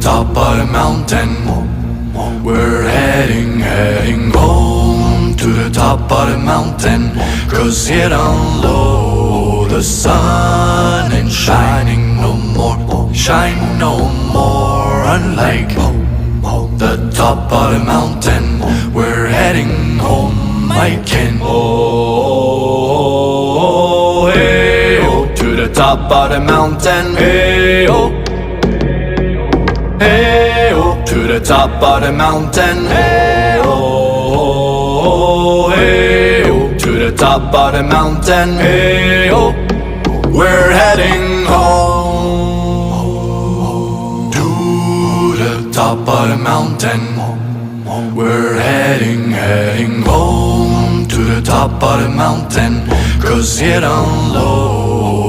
top of the mountain. We're heading home to the top of the mountain. 'Cause here down low the sun ain't shining no more, shine no more. Unlike the top of the mountain, we're heading home again. Oh, hey, oh, to the top of the mountain. Hey, oh, hey, oh, to the top of the mountain. Hey, oh, hey, oh, to the top of the mountain. Hey, oh, we're heading home to the top of the mountain. We're heading home to the top of the mountain. 'Cause here down low